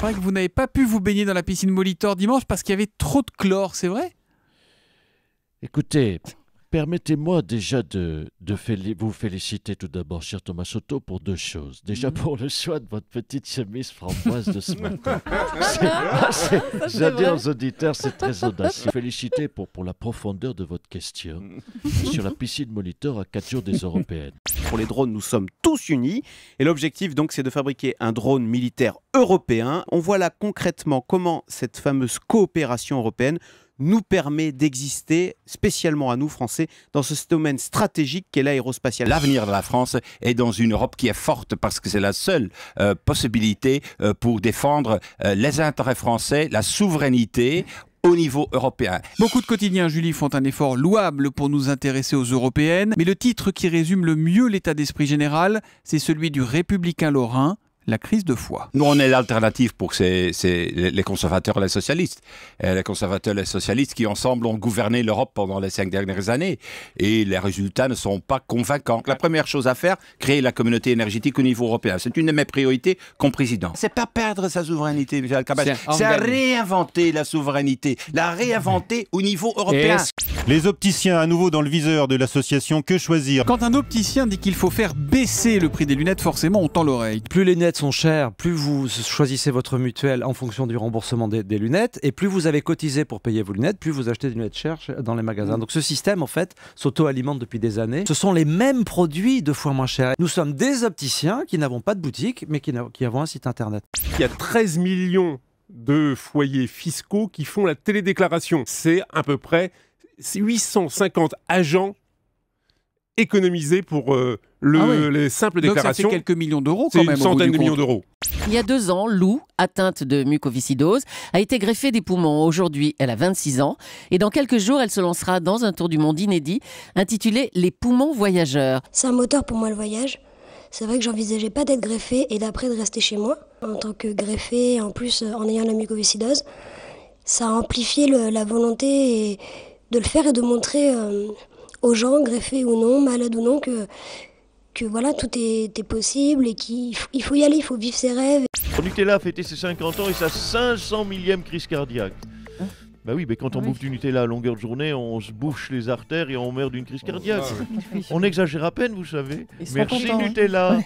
paraît que vous n'avez pas pu vous baigner dans la piscine Molitor dimanche parce qu'il y avait trop de chlore, c'est vrai? Écoutez, permettez-moi déjà vous féliciter tout d'abord, cher Thomas Soto, pour deux choses. Déjà pour le choix de votre petite chemise framboise de ce matin. J'adore aux auditeurs, c'est très audacieux. Féliciter pour la profondeur de votre question sur la piscine Molitor à 4 jours des Européennes. Pour les drones, nous sommes tous unis. Et l'objectif, donc, c'est de fabriquer un drone militaire européen. On voit là concrètement comment cette fameuse coopération européenne nous permet d'exister, spécialement à nous Français, dans ce domaine stratégique qu'est l'aérospatiale. L'avenir de la France est dans une Europe qui est forte parce que c'est la seule possibilité pour défendre les intérêts français, la souveraineté au niveau européen. Beaucoup de quotidiens, Julie, font un effort louable pour nous intéresser aux européennes, mais le titre qui résume le mieux l'état d'esprit général, c'est celui du Républicain lorrain, la crise de foi. Nous, on est l'alternative pour les conservateurs et les socialistes. Les conservateurs et les socialistes qui, ensemble, ont gouverné l'Europe pendant les 5 dernières années. Et les résultats ne sont pas convaincants. La première chose à faire, créer la communauté énergétique au niveau européen. C'est une de mes priorités comme président. C'est pas perdre sa souveraineté, Michel Cabas. C'est réinventer la souveraineté. La réinventer au niveau européen. Les opticiens à nouveau dans le viseur de l'association Que Choisir. Quand un opticien dit qu'il faut faire baisser le prix des lunettes, forcément, on tend l'oreille. Plus les lunettes sont chères, plus vous choisissez votre mutuelle en fonction du remboursement des lunettes, et plus vous avez cotisé pour payer vos lunettes, plus vous achetez des lunettes chères dans les magasins. Donc ce système, en fait, s'auto-alimente depuis des années. Ce sont les mêmes produits 2 fois moins chers. Nous sommes des opticiens qui n'avons pas de boutique, mais qui avons un site internet. Il y a 13 millions de foyers fiscaux qui font la télédéclaration. C'est à peu près 850 agents économisés pour les simples déclarations. Donc ça fait quelques millions d'euros quand même. C'est une centaine de millions d'euros. Il y a 2 ans, Lou, atteinte de mucoviscidose, a été greffée des poumons. Aujourd'hui, elle a 26 ans. Et dans quelques jours, elle se lancera dans un tour du monde inédit intitulé « Les poumons voyageurs ». C'est un moteur pour moi le voyage. C'est vrai que j'envisageais pas d'être greffée et d'après de rester chez moi. En tant que greffée, en plus en ayant la mucoviscidose, ça a amplifié la volonté de le faire et de montrer aux gens, greffés ou non, malades ou non, que voilà, tout est possible et qu'il faut y aller, il faut vivre ses rêves. Nutella a fêté ses 50 ans et sa 500 millième crise cardiaque. Bah oui, mais quand on bouffe du Nutella à longueur de journée, on se bouche les artères et on meurt d'une crise cardiaque. On exagère à peine, vous savez. Merci Nutella.